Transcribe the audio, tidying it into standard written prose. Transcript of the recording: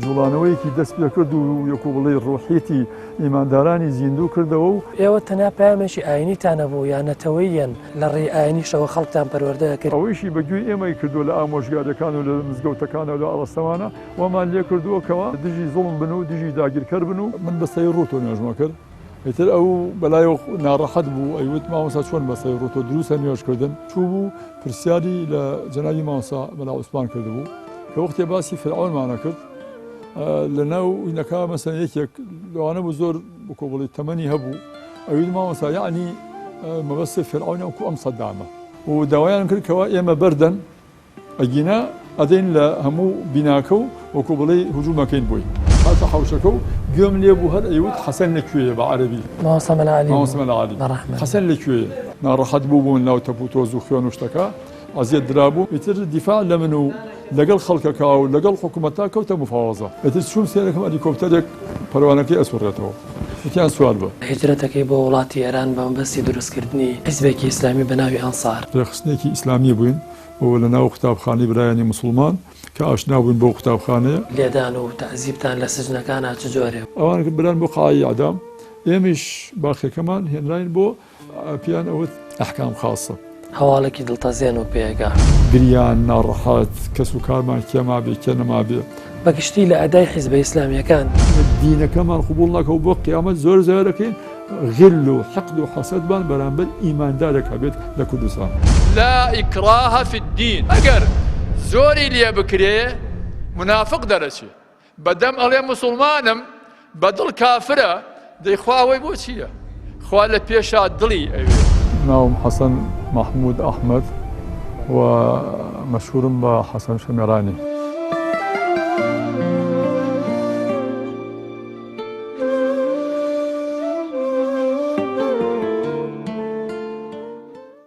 جوڵانەوەیەکی دەست پێ کرد و یەکۆ بڵێ ڕۆحیەتی ئیماندارانی زیندوو کردەوە و ئێوە تەنیا پامێکی ئاینیتانە بوو یان نەتەوەیەن لە ڕێی ئاینیشەوە خەڵکتان پەروەردە کرد. ئەوەیشی بەگوێی ئێمەی کردو لە ئامۆژگاریەکان و لە مزگەوتەکان و لە ئەڵەستەوانە وەمان لێ کردووەکەوە دژی زوڵم بن و دژی داگیرکەر بن و من بەستەی ڕوتۆ نوێژمە کرد. ئیتر ئەو بەلایەوە ناڕەحەت بوو ئەیوت مامۆستا چۆن بەستەی ڕوتۆ دروستە نوێژکردن چوو بوو پرسیاری لە جەنابی مامۆستا بەلا عوسمان کردبوو کە وەختێ باسی فرعونمانە کرد لە ناو ئینەکە مەسەن یەکێک لەوانە بوو زۆر بکۆ بڵێ تەمەنی هەبوو ئەوی مامۆستا یعنی مەبەستی فرعونە وەکو ئەم سەدامە و داوایان کرد کەوا ئێمە بەردەن ئەگینا ئەدەین لە هەموو بیناکە و وەکو بڵێ هجوومەکەین بووی هاتە حەوشەکە و گوێم لێ بوو هەر ئەیوت حەسەن لەکوێیە بە عەرەبی مامۆستا مەلعالی حەسەن لەکوێیە ناڕەحەت بوو بوون ناو تەپ و تۆز و خوێن و شتەکە ئەزیەت درابوو ئیتر دیفاع لە من و لەگەڵ خەڵکەکە و لەگەڵ حکوومەتتا کەوتە مفاوەزە ئیتر چوون سێرەکەم هەلیکۆپتەرێک پەروانەکەی ئەسوڕێتەوە وتیان سوار بە هیجرەتەکەی بۆ وڵاتی ئێران بە مەبەستی دروستکردنی حیزبێکی ئیسلامی بە ناوی ئەنسار ڕێخستنێکی ئیسلامی بووین و لە ناو قوتابخانەی برایانی موسڵمان کە ئاشنا بووین بۆ قوتابخانەیە لێدان و تەعزیبتان لە سجنەکانە چ جۆرێ ئەوان بران بۆ قاعی ئەعدام ئێمەش باخەکەمان هێنراین بۆ پیان ئەوت ئەحکام خاصە هەواڵێکی دڵتەزێن و پێگا گریان ناڕەحەت کەس و کارمان کێما بێ کێ نەما بێ بەگشتی لە ئەدای حیزبە ئیسلامیەکان دینەکەمان قبول ناکەوت بۆ قیامەت زۆر زۆرەکەین غل و حقد و حەسەدمان بەرامبەر ئیماندارێک هەبێت لە کوردستان لا ئیکراهە فی الدین ئەگەر زۆری لێ بکرێ منافق دەرەچێ بەدەم ئەڵێ موسڵمانم بەدڵ کافرە دەیخواوەی بۆ چییە؟ خوا لە پێشا دڵی ئەوێ ناوم حەسەن محمود ئەحمەد و مەشهورم بە حەسەن شەمێرانی